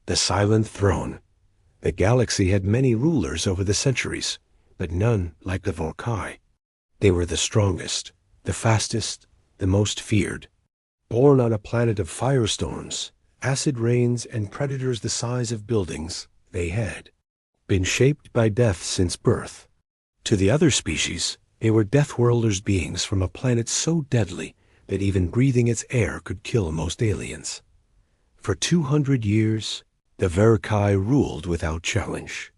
The Silent Throne. The galaxy had many rulers over the centuries, but none like the Vorkai. They were the strongest, the fastest, the most feared. Born on a planet of firestorms, acid rains, and predators the size of buildings, they had been shaped by death since birth. To the other species, they were Deathworlders, beings from a planet so deadly that even breathing its air could kill most aliens. For 200 years, the Vorkai ruled without challenge.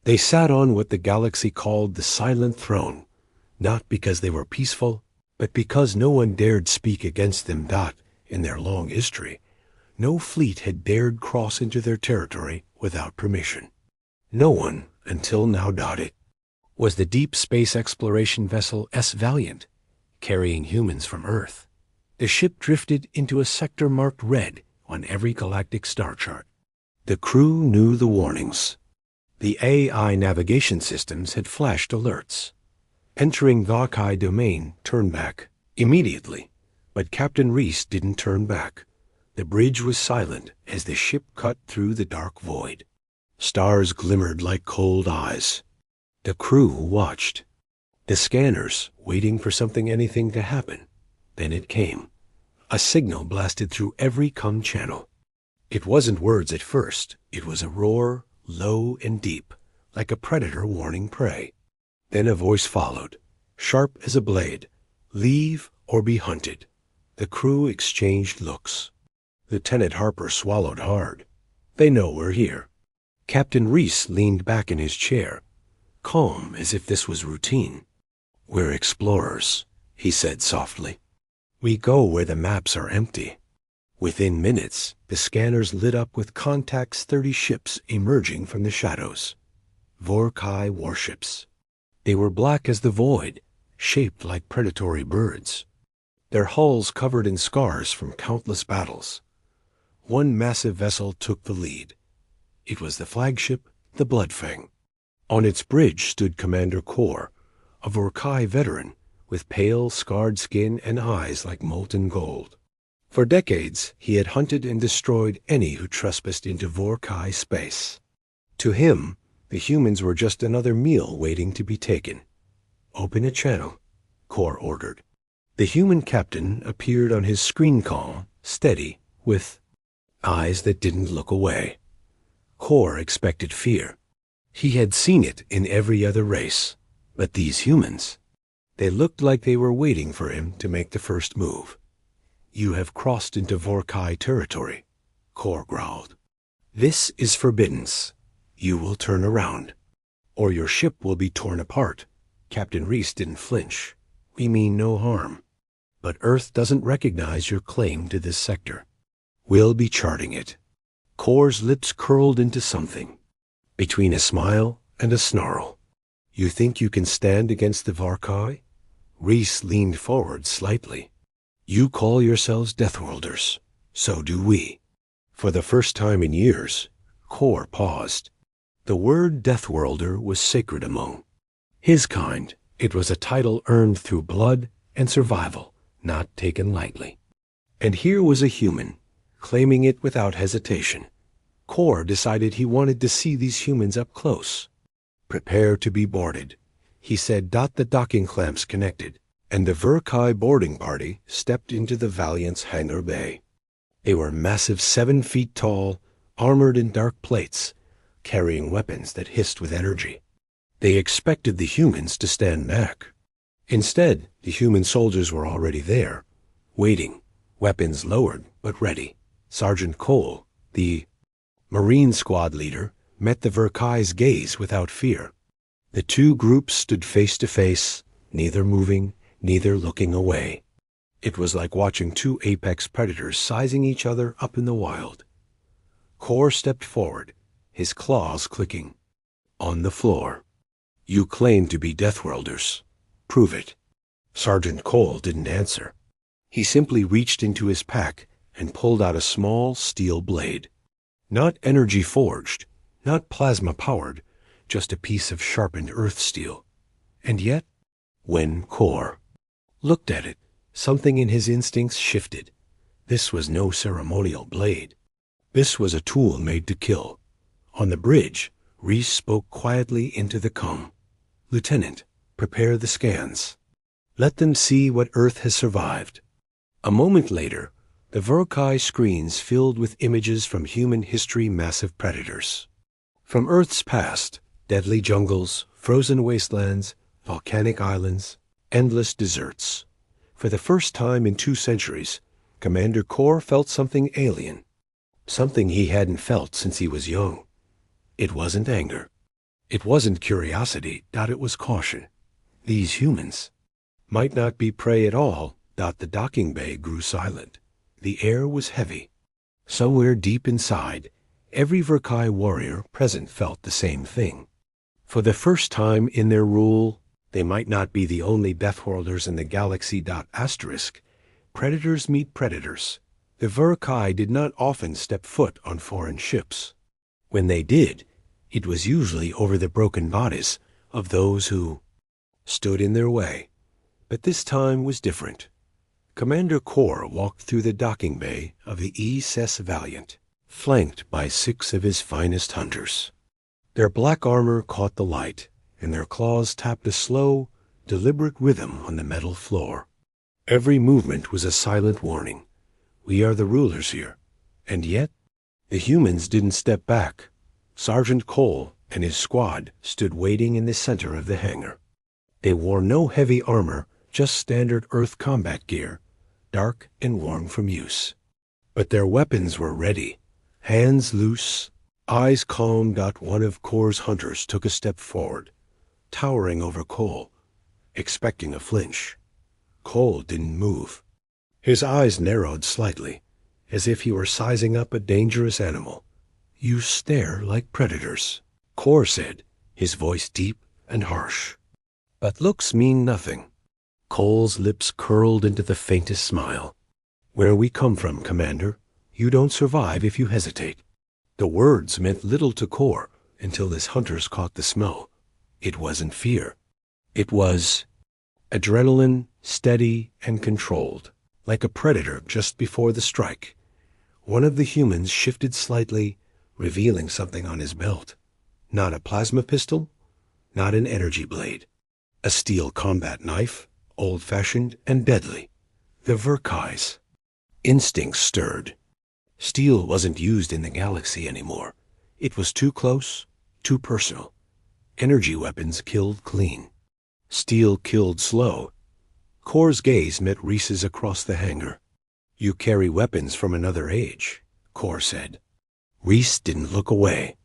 They sat on what the galaxy called the Silent Throne, not because they were peaceful, but because no one dared speak against them. In their long history, no fleet had dared cross into their territory without permission. No one, until now. It was the deep space exploration vessel S. Valiant, carrying humans from Earth. The ship drifted into a sector marked red on every galactic star chart. The crew knew the warnings. The AI navigation systems had flashed alerts. Entering Vorkai domain, turn back immediately. But Captain Reese didn't turn back. The bridge was silent as the ship cut through the dark void. Stars glimmered like cold eyes. The crew watched. The scanners, waiting for anything to happen. Then it came. A signal blasted through every comm channel. It wasn't words at first. It was a roar, low and deep, like a predator warning prey. Then a voice followed, sharp as a blade. Leave or be hunted. The crew exchanged looks. Lieutenant Harper swallowed hard. They know we're here. Captain Reese leaned back in his chair, calm as if this was routine. We're explorers, he said softly. We go where the maps are empty. Within minutes, the scanners lit up with Contact's 30 ships emerging from the shadows. Vorkai warships. They were black as the void, shaped like predatory birds. Their hulls covered in scars from countless battles. One massive vessel took the lead. It was the flagship, the Bloodfang. On its bridge stood Commander Kor, a Vorkai veteran with pale, scarred skin and eyes like molten gold. For decades, he had hunted and destroyed any who trespassed into Vorkai space. To him, the humans were just another meal waiting to be taken. Open a channel, Kor ordered. The human captain appeared on his screen call, steady, with eyes that didn't look away. Kor expected fear. He had seen it in every other race. But these humans, they looked like they were waiting for him to make the first move. You have crossed into Vorkai territory, Kor growled. This is forbiddance. You will turn around, or your ship will be torn apart. Captain Reese didn't flinch. We mean no harm. But Earth doesn't recognize your claim to this sector. We'll be charting it. Kor's lips curled into something, between a smile and a snarl. You think you can stand against the Vorkai? Reese leaned forward slightly. You call yourselves Deathworlders. So do we. For the first time in years, Kor paused. The word Deathworlder was sacred among his kind. It was a title earned through blood and survival, not taken lightly. And here was a human, claiming it without hesitation. Kor decided he wanted to see these humans up close. Prepare to be boarded, he said. The docking clamps connected, and the Vorkai boarding party stepped into the Valiant's hangar bay. They were massive, 7 feet tall, armored in dark plates, carrying weapons that hissed with energy. They expected the humans to stand back. Instead, the human soldiers were already there, waiting, weapons lowered but ready. Sergeant Cole, the Marine squad leader, met the Vorkai's gaze without fear. The two groups stood face to face, neither moving, neither looking away. It was like watching two apex predators sizing each other up in the wild. Kor stepped forward, his claws clicking. On the floor. You claim to be Deathworlders. Prove it. Sergeant Cole didn't answer. He simply reached into his pack and pulled out a small steel blade. Not energy forged, not plasma powered, just a piece of sharpened earth steel. And yet, when Kor looked at it, something in his instincts shifted. This was no ceremonial blade. This was a tool made to kill. On the bridge, Reese spoke quietly into the com. "Lieutenant, prepare the scans. Let them see what Earth has survived." A moment later, the Vorkai screens filled with images from human history massive predators. From Earth's past, deadly jungles, frozen wastelands, volcanic islands, endless deserts. For the first time in 2 centuries, Commander Kor felt something alien. Something he hadn't felt since he was young. It wasn't anger. It wasn't curiosity. It was caution. These humans might not be prey at all. The docking bay grew silent. The air was heavy. Somewhere deep inside, every Vorkai warrior present felt the same thing. For the first time in their rule, they might not be the only Deathworlders in the galaxy. Asterisk. Predators meet predators. The Vorkai did not often step foot on foreign ships. When they did, it was usually over the broken bodies of those who stood in their way. But this time was different. Commander Kor walked through the docking bay of the SS Valiant, flanked by 6 of his finest hunters. Their black armor caught the light, and their claws tapped a slow, deliberate rhythm on the metal floor. Every movement was a silent warning. We are the rulers here. And yet, the humans didn't step back. Sergeant Cole and his squad stood waiting in the center of the hangar. They wore no heavy armor, just standard Earth combat gear, dark and worn from use. But their weapons were ready, hands loose, eyes calm. One of Kor's hunters took a step forward, towering over Cole, expecting a flinch. Cole didn't move. His eyes narrowed slightly, as if he were sizing up a dangerous animal. "You stare like predators," Kor said, his voice deep and harsh. "But looks mean nothing." Cole's lips curled into the faintest smile. "Where we come from, Commander, you don't survive if you hesitate." The words meant little to Kor until his hunters caught the smell. It wasn't fear. It was adrenaline, steady and controlled, like a predator just before the strike. One of the humans shifted slightly, revealing something on his belt. Not a plasma pistol, not an energy blade. A steel combat knife, old-fashioned and deadly. The Vorkai's instincts stirred. Steel wasn't used in the galaxy anymore. It was too close, too personal. Energy weapons killed clean. Steel killed slow. Kor's gaze met Reese's across the hangar. "You carry weapons from another age," Kor said. Reese didn't look away.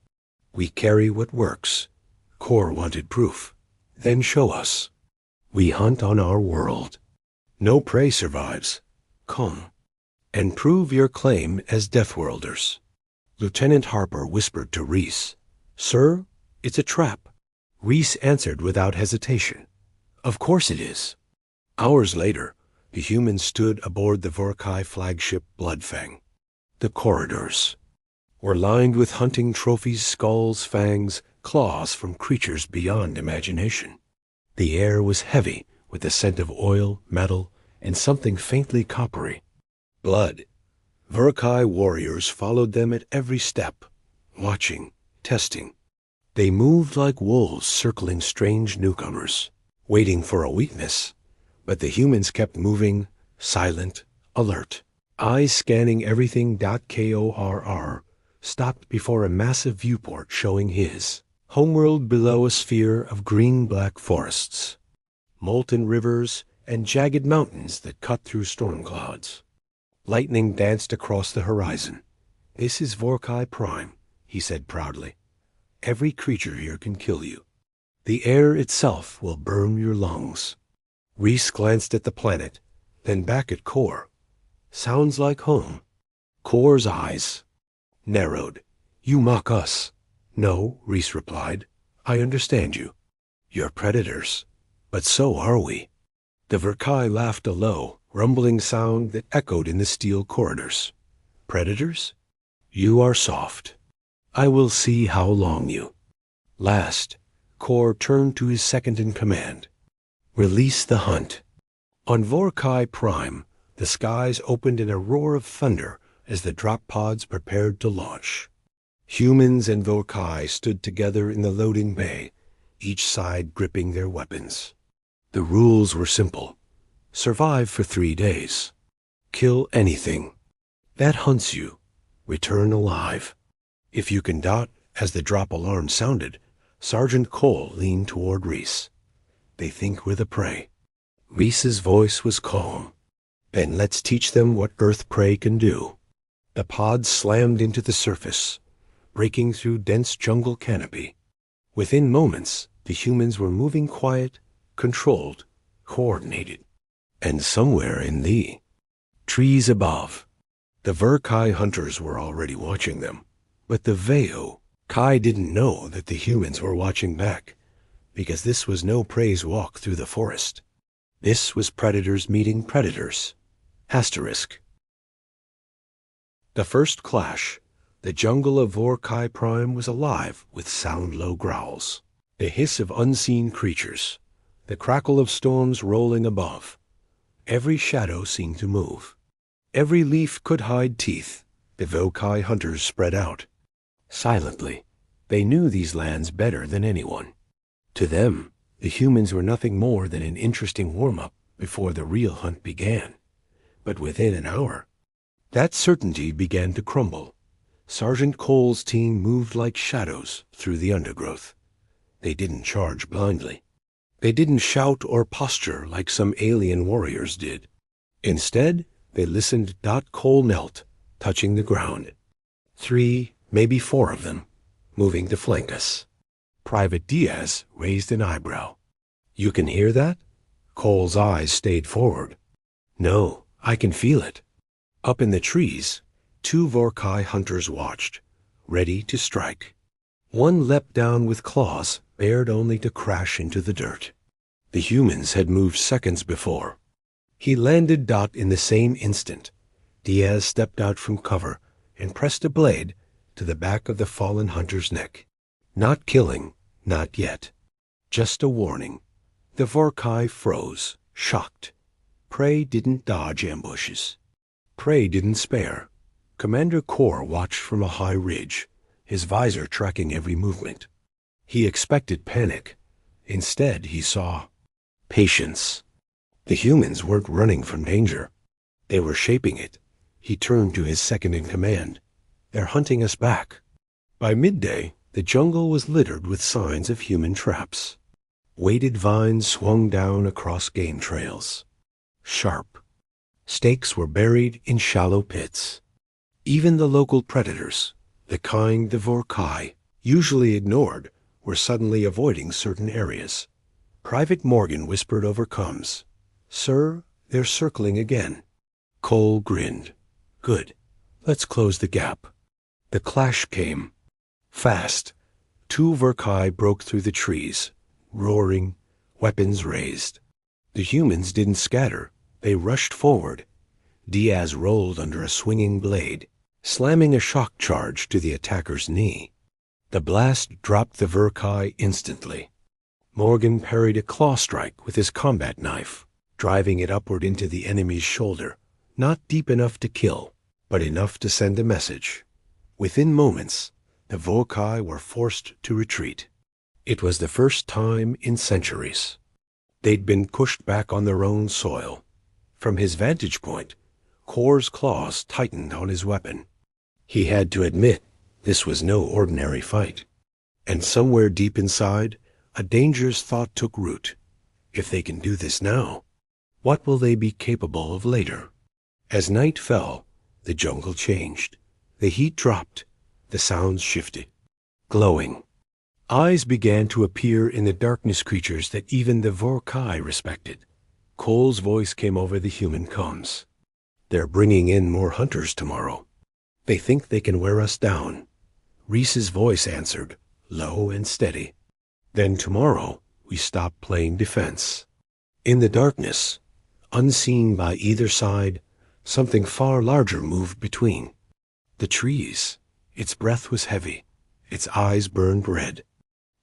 "We carry what works." Kor wanted proof. "Then show us." "We hunt on our world. No prey survives. Come and prove your claim as Deathworlders." Lieutenant Harper whispered to Reese, "Sir, it's a trap." Reese answered without hesitation, "Of course it is." Hours later, the humans stood aboard the Vorkai flagship Bloodfang. The corridors were lined with hunting trophies, skulls, fangs, claws from creatures beyond imagination. The air was heavy with the scent of oil, metal, and something faintly coppery. Blood. Vorkai warriors followed them at every step, watching, testing. They moved like wolves circling strange newcomers, waiting for a weakness. But the humans kept moving, silent, alert, eyes scanning everything. Korr stopped before a massive viewport showing his homeworld below, a sphere of green-black forests, molten rivers, and jagged mountains that cut through storm clouds. Lightning danced across the horizon. "This is Vorkai Prime," he said proudly. "Every creature here can kill you. The air itself will burn your lungs." Reese glanced at the planet, then back at Kor. "Sounds like home." Kor's eyes narrowed. "You mock us." "No," Reese replied. "I understand you. You're predators. But so are we." The Vorkai laughed a low, rumbling sound that echoed in the steel corridors. "Predators? You are soft. I will see how long you last." Kor turned to his second-in-command. "Release the hunt." On Vorkai Prime, the skies opened in a roar of thunder as the drop pods prepared to launch. Humans and Vorkai stood together in the loading bay, each side gripping their weapons. The rules were simple. Survive for 3 days. Kill anything that hunts you. Return alive. If you can dot. As the drop alarm sounded, Sergeant Cole leaned toward Reese. They think we're the prey. Reese's voice was calm. Then let's teach them what Earth prey can do. The pods slammed into the surface, breaking through dense jungle canopy. Within moments, the humans were moving quiet, controlled, coordinated. And somewhere in the trees above, the Vorkai hunters were already watching them. But the Kai didn't know that the humans were watching back, because this was no prey's walk through the forest. This was predators meeting predators. Asterisk. The first clash, the jungle of Vorkai Prime was alive with sound-low growls, the hiss of unseen creatures, the crackle of storms rolling above. Every shadow seemed to move. Every leaf could hide teeth. The Vorkai hunters spread out. Silently, they knew these lands better than anyone. To them, the humans were nothing more than an interesting warm-up before the real hunt began. But within an hour, that certainty began to crumble. Sergeant Cole's team moved like shadows through the undergrowth. They didn't charge blindly. They didn't shout or posture like some alien warriors did. Instead, they listened. Cole knelt, touching the ground. 3, maybe 4 of them, moving to flank us. Private Diaz raised an eyebrow. You can hear that? Cole's eyes stayed forward. No, I can feel it. Up in the trees, 2 Vorkai hunters watched, ready to strike. One leapt down with claws, bared only to crash into the dirt. The humans had moved seconds before. He landed. In the same instant, Diaz stepped out from cover and pressed a blade to the back of the fallen hunter's neck. Not killing, not yet. Just a warning. The Vorkai froze, shocked. Prey didn't dodge ambushes. Prey didn't spare. Commander Kor watched from a high ridge, his visor tracking every movement. He expected panic. Instead, he saw patience. The humans weren't running from danger. They were shaping it. He turned to his second-in-command. They're hunting us back. By midday, the jungle was littered with signs of human traps. Weighted vines swung down across game trails. Sharp. Stakes were buried in shallow pits. Even the local predators, the kind the Vorkai usually ignored, were suddenly avoiding certain areas. Private Morgan whispered over comms, "Sir, they're circling again." Cole grinned. Good. Let's close the gap. The clash came. Fast. 2 Vorkai broke through the trees, roaring, weapons raised. The humans didn't scatter. They rushed forward. Diaz rolled under a swinging blade, slamming a shock charge to the attacker's knee. The blast dropped the Vorkai instantly. Morgan parried a claw strike with his combat knife, driving it upward into the enemy's shoulder, not deep enough to kill, but enough to send a message. Within moments, the Vorkai were forced to retreat. It was the first time in centuries. They'd been pushed back on their own soil. From his vantage point, Kor's claws tightened on his weapon. He had to admit this was no ordinary fight. And somewhere deep inside, a dangerous thought took root. If they can do this now, what will they be capable of later? As night fell, the jungle changed. The heat dropped. The sounds shifted. Glowing. Eyes began to appear in the darkness, creatures that even the Vorkai respected. Cole's voice came over the human comms. They're bringing in more hunters tomorrow. They think they can wear us down. Reese's voice answered, low and steady. Then tomorrow, we stop playing defense. In the darkness, unseen by either side, something far larger moved between. The trees. Its breath was heavy. Its eyes burned red.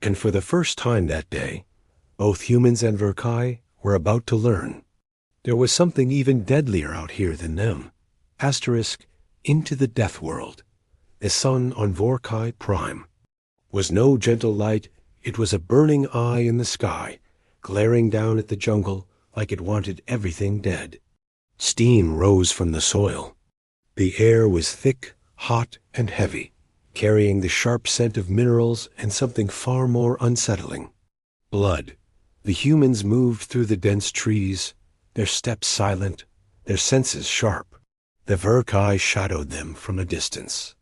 And for the first time that day, both humans and Vorkai were about to learn. There was something even deadlier out here than them. Asterisk, into the death world. The sun on Vorkai Prime was no gentle light. It was a burning eye in the sky, glaring down at the jungle like it wanted everything dead. Steam rose from the soil. The air was thick, hot, and heavy, carrying the sharp scent of minerals and something far more unsettling. Blood. The humans moved through the dense trees, their steps silent, their senses sharp. The Vorkai shadowed them from a distance,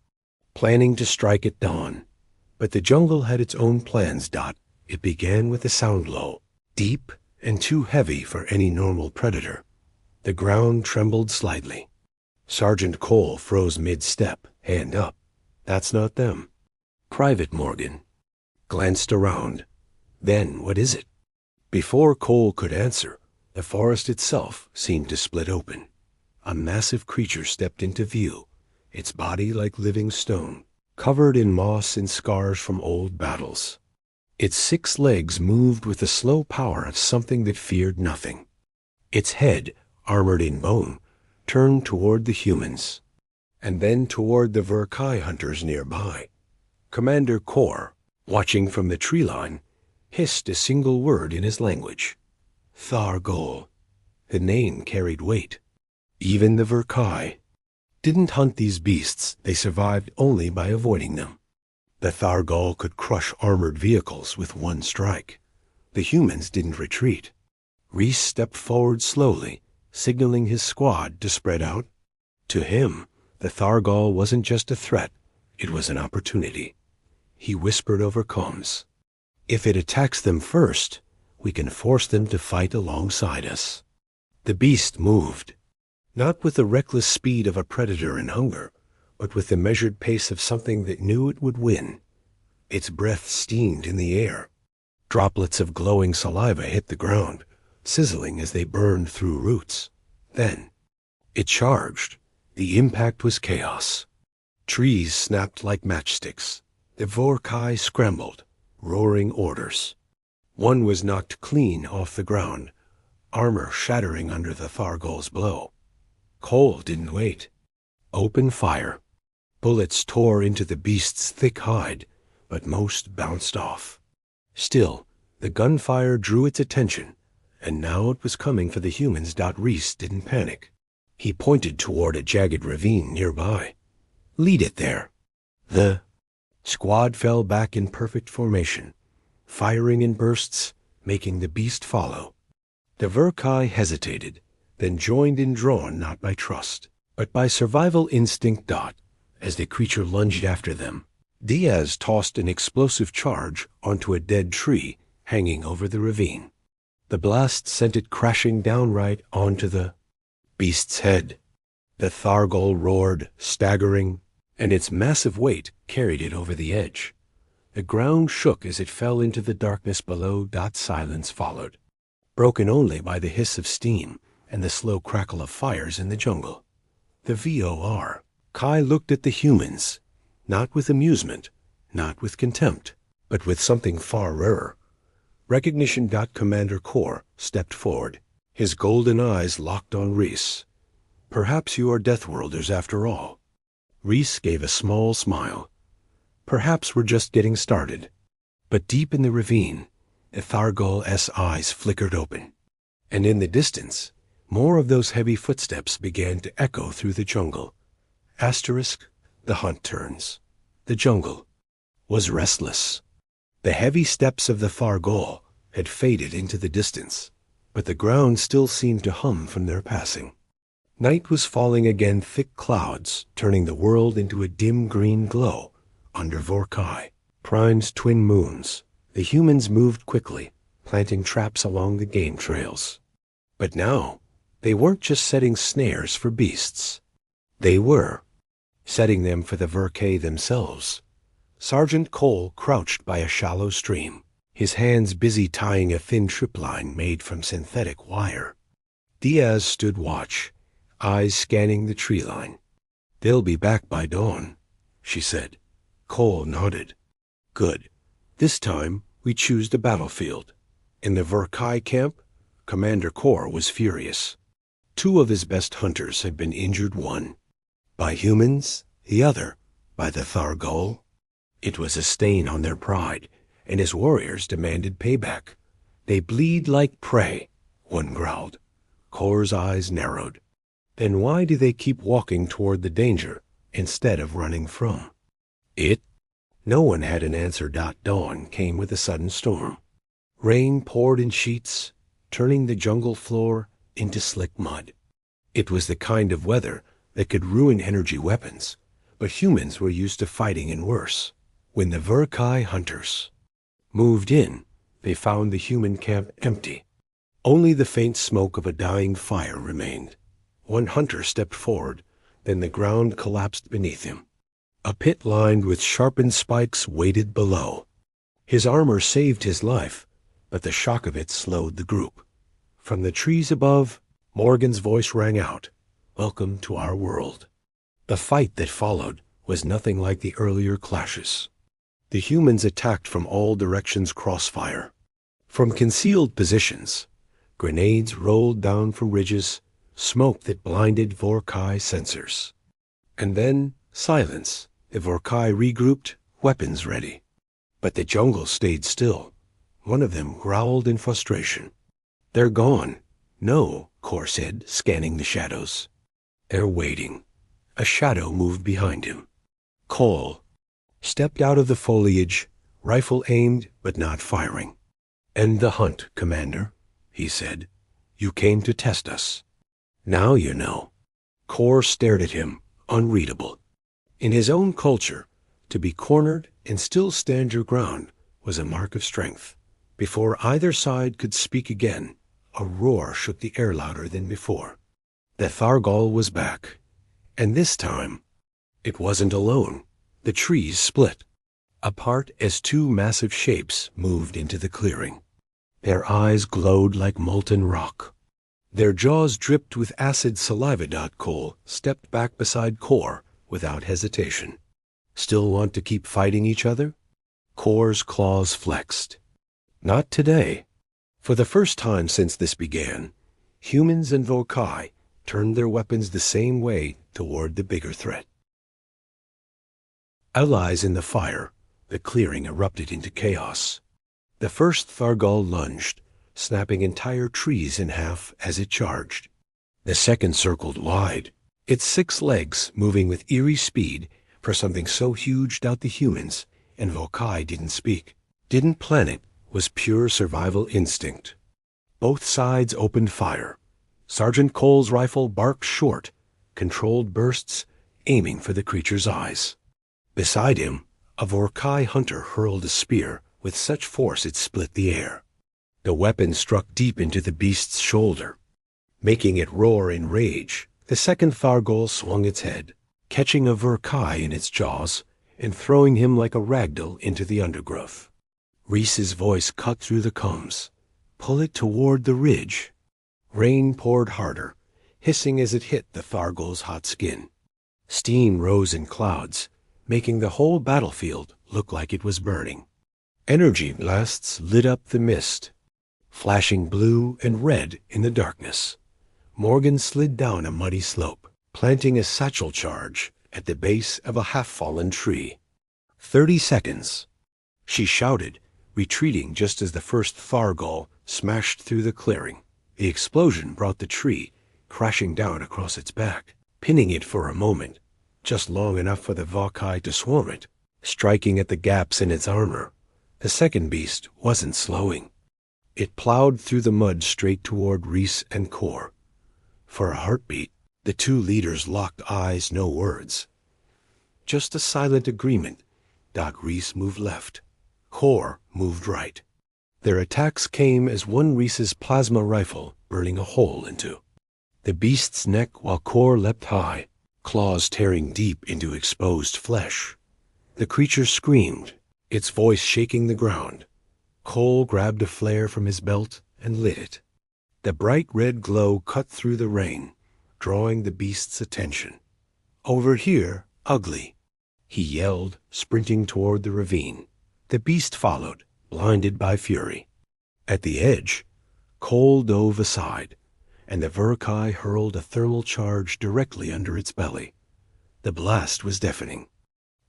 planning to strike at dawn. But the jungle had its own plans. It began with a sound low, deep, and too heavy for any normal predator. The ground trembled slightly. Sergeant Cole froze mid-step, hand up. That's not them. Private Morgan glanced around. Then, what is it? Before Cole could answer, the forest itself seemed to split open. A massive creature stepped into view, its body like living stone, covered in moss and scars from old battles. Its 6 legs moved with the slow power of something that feared nothing. Its head, armored in bone, turned toward the humans, and then toward the Vorkai hunters nearby. Commander Kor, watching from the tree line, hissed a single word in his language. Thargol. The name carried weight. Even the Vorkai didn't hunt these beasts. They survived only by avoiding them. The Thargol could crush armored vehicles with one strike. The humans didn't retreat. Reese stepped forward slowly, signaling his squad to spread out. To him, the Thargol wasn't just a threat, it was an opportunity. He whispered over comms. If it attacks them first, we can force them to fight alongside us. The beast moved, not with the reckless speed of a predator in hunger, but with the measured pace of something that knew it would win. Its breath steamed in the air. Droplets of glowing saliva hit the ground, sizzling as they burned through roots. Then, it charged. The impact was chaos. Trees snapped like matchsticks. The Vorkai scrambled, roaring orders. One was knocked clean off the ground, armor shattering under the Thargol's blow. Cole didn't wait. Open fire. Bullets tore into the beast's thick hide, but most bounced off. Still, the gunfire drew its attention, and now it was coming for the humans. Reese didn't panic. He pointed toward a jagged ravine nearby. Lead it there. The squad fell back in perfect formation, firing in bursts, making the beast follow. The Vorkai hesitated, then joined in, drawn not by trust, but by survival instinct. As the creature lunged after them, Diaz tossed an explosive charge onto a dead tree hanging over the ravine. The blast sent it crashing downright onto the beast's head. The Thargol roared, staggering, and its massive weight carried it over the edge. The ground shook as it fell into the darkness below. Silence followed, broken only by the hiss of steam and the slow crackle of fires in the jungle. The VOR. Kai looked at the humans, not with amusement, not with contempt, but with something far rarer. Recognition. Commander Kor stepped forward, his golden eyes locked on Reese. Perhaps you are Deathworlders after all. Reese gave a small smile. Perhaps we're just getting started. But deep in the ravine, the Thargol's eyes flickered open, and in the distance, more of those heavy footsteps began to echo through the jungle. The hunt turns. The jungle was restless. The heavy steps of the Thargol had faded into the distance, but the ground still seemed to hum from their passing. Night was falling again, thick clouds turning the world into a dim green glow under Vorkai Prime's twin moons. The humans moved quickly, planting traps along the game trails. But now, they weren't just setting snares for beasts. They were setting them for the Vorkai themselves. Sergeant Cole crouched by a shallow stream, his hands busy tying a thin tripline made from synthetic wire. Diaz stood watch, eyes scanning the tree line. They'll be back by dawn, she said. Cole nodded. Good. This time, we choose the battlefield. In the Vorkai camp, Commander Kor was furious. 2 of his best hunters had been injured. 1 by humans, the other by the Thargol. It was a stain on their pride, and his warriors demanded payback. They bleed like prey, one growled. Kor's eyes narrowed. Then why do they keep walking toward the danger instead of running from it? No one had an answer. Dawn came with a sudden storm. Rain poured in sheets, turning the jungle floor into slick mud. It was the kind of weather that could ruin energy weapons, but humans were used to fighting in worse. When the Verkai hunters moved in, they found the human camp empty. Only the faint smoke of a dying fire remained. One hunter stepped forward, then the ground collapsed beneath him. A pit lined with sharpened spikes waited below. His armor saved his life, but the shock of it slowed the group. From the trees above, Morgan's voice rang out, "Welcome to our world." The fight that followed was nothing like the earlier clashes. The humans attacked from all directions, crossfire. From concealed positions, grenades rolled down from ridges, smoke that blinded Vorkai sensors. And then silence. The Vorkai regrouped, weapons ready. But the jungle stayed still. One of them growled in frustration. "They're gone." "No," Kor said, scanning the shadows. "They're waiting." A shadow moved behind him. Kol stepped out of the foliage, rifle aimed but not firing. "End the hunt, Commander," he said. "You came to test us. Now you know." Kor stared at him, unreadable. In his own culture, to be cornered and still stand your ground was a mark of strength. Before either side could speak again, a roar shook the air louder than before. The Thargol was back. And this time, it wasn't alone. The trees split apart as two massive shapes moved into the clearing. Their eyes glowed like molten rock. Their jaws dripped with acid saliva. Kol stepped back beside Kor without hesitation. "Still want to keep fighting each other?" Kor's claws flexed. "Not today." For the first time since this began, humans and Vorkai turned their weapons the same way toward the bigger threat. Allies in the fire, the clearing erupted into chaos. The first Thargol lunged, snapping entire trees in half as it charged. The second circled wide, its 6 legs moving with eerie speed for something so huge the humans and Vorkai didn't speak, didn't plan it, was pure survival instinct. Both sides opened fire. Sergeant Cole's rifle barked short, controlled bursts, aiming for the creature's eyes. Beside him, a Vorkai hunter hurled a spear with such force it split the air. The weapon struck deep into the beast's shoulder, making it roar in rage. The second Thargol swung its head, catching a Vorkai in its jaws and throwing him like a ragdoll into the undergrowth. Reese's voice cut through the combs. "Pull it toward the ridge." Rain poured harder, hissing as it hit the Thargol's hot skin. Steam rose in clouds, making the whole battlefield look like it was burning. Energy blasts lit up the mist, flashing blue and red in the darkness. Morgan slid down a muddy slope, planting a satchel charge at the base of a half-fallen tree. 30 seconds. She shouted, retreating just as the first Thargol smashed through the clearing. The explosion brought the tree crashing down across its back, pinning it for a moment, just long enough for the Vorkai to swarm it, striking at the gaps in its armor. The second beast wasn't slowing. It plowed through the mud straight toward Reese and Kor. For a heartbeat, the two leaders locked eyes, no words. Just a silent agreement. Reese moved left. Kor moved right. Their attacks came as one Reese's plasma rifle burning a hole into the beast's neck while Kor leapt high, claws tearing deep into exposed flesh. The creature screamed, its voice shaking the ground. Cole grabbed a flare from his belt and lit it. The bright red glow cut through the rain, drawing the beast's attention. "Over here, ugly," he yelled, sprinting toward the ravine. The beast followed, blinded by fury. At the edge, Cole dove aside, and the Vorkai hurled a thermal charge directly under its belly. The blast was deafening.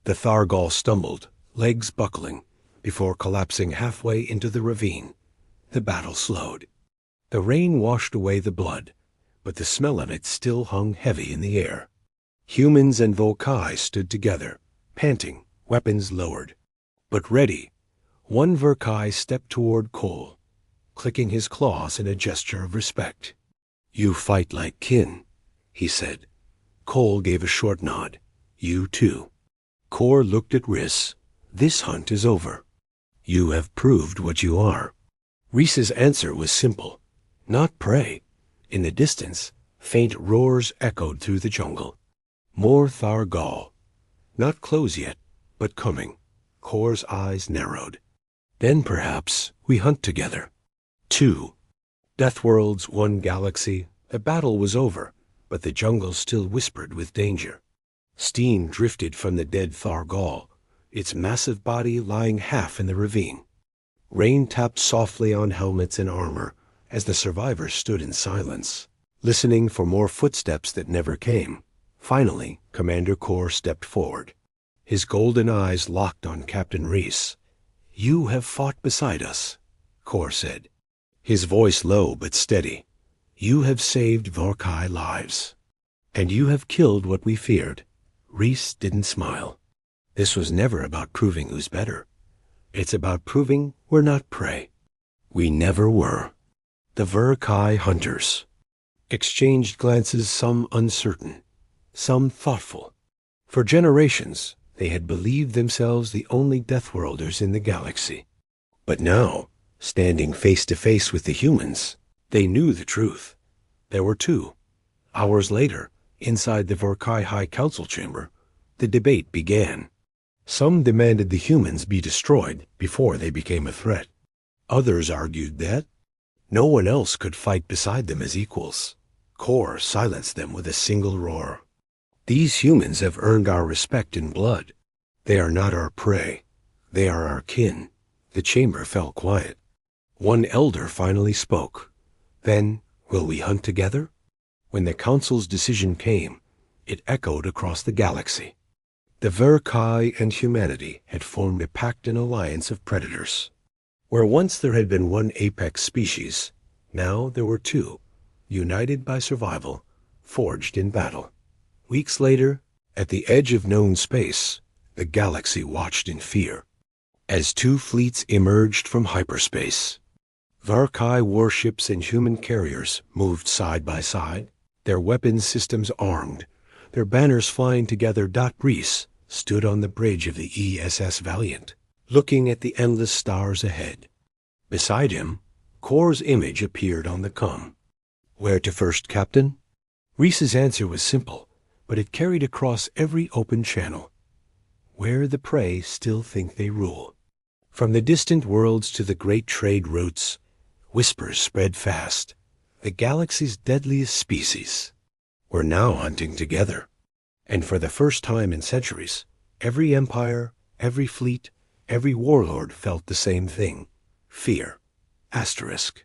The Thargal stumbled, legs buckling, before collapsing halfway into the ravine. The battle slowed. The rain washed away the blood, but the smell of it still hung heavy in the air. Humans and Volkai stood together, panting, weapons lowered. But ready, one Volkai stepped toward Cole, clicking his claws in a gesture of respect. "You fight like kin," he said. Cole gave a short nod. "You too." Kor looked at Rhys. "This hunt is over. You have proved what you are." Rhys's answer was simple. "Not prey." In the distance, faint roars echoed through the jungle. More Thargal. Not close yet, but coming. Kor's eyes narrowed. "Then perhaps we hunt together." 2. Deathworlds, one galaxy. The battle was over, but the jungle still whispered with danger. Steam drifted from the dead Thargal, its massive body lying half in the ravine. Rain tapped softly on helmets and armor as the survivors stood in silence, listening for more footsteps that never came. Finally, Commander Kor stepped forward. His golden eyes locked on Captain Rhys. "You have fought beside us," Kor said, his voice low but steady. "You have saved Volkai lives. And you have killed what we feared." Rhys didn't smile. "This was never about proving who's better. It's about proving we're not prey." "We never were." The Volkai hunters exchanged glances, some uncertain, some thoughtful. For generations, they had believed themselves the only Deathworlders in the galaxy. But now, standing face to face with the humans, they knew the truth. There were two. Hours later, inside the Volkai High Council chamber, the debate began. Some demanded the humans be destroyed before they became a threat. Others argued that no one else could fight beside them as equals. Kor silenced them with a single roar. "These humans have earned our respect in blood. They are not our prey. They are our kin." The chamber fell quiet. One elder finally spoke. "Then, will we hunt together?" When the council's decision came, it echoed across the galaxy. The Volkai and humanity had formed a pact and alliance of predators. Where once there had been one apex species, now there were two, united by survival, forged in battle. Weeks later, at the edge of known space, the galaxy watched in fear as two fleets emerged from hyperspace. Volkai warships and human carriers moved side by side, their weapons systems armed, their banners flying together. Rhys stood on the bridge of the ESS Valiant, looking at the endless stars ahead. Beside him, Kor's image appeared on the comm. "Where to first, Captain?" Rhys's answer was simple, but it carried across every open channel. "Where the prey still think they rule." From the distant worlds to the great trade routes, whispers spread fast. The galaxy's deadliest species were now hunting together. And for the first time in centuries, every empire, every fleet, every warlord felt the same thing: fear. Asterisk.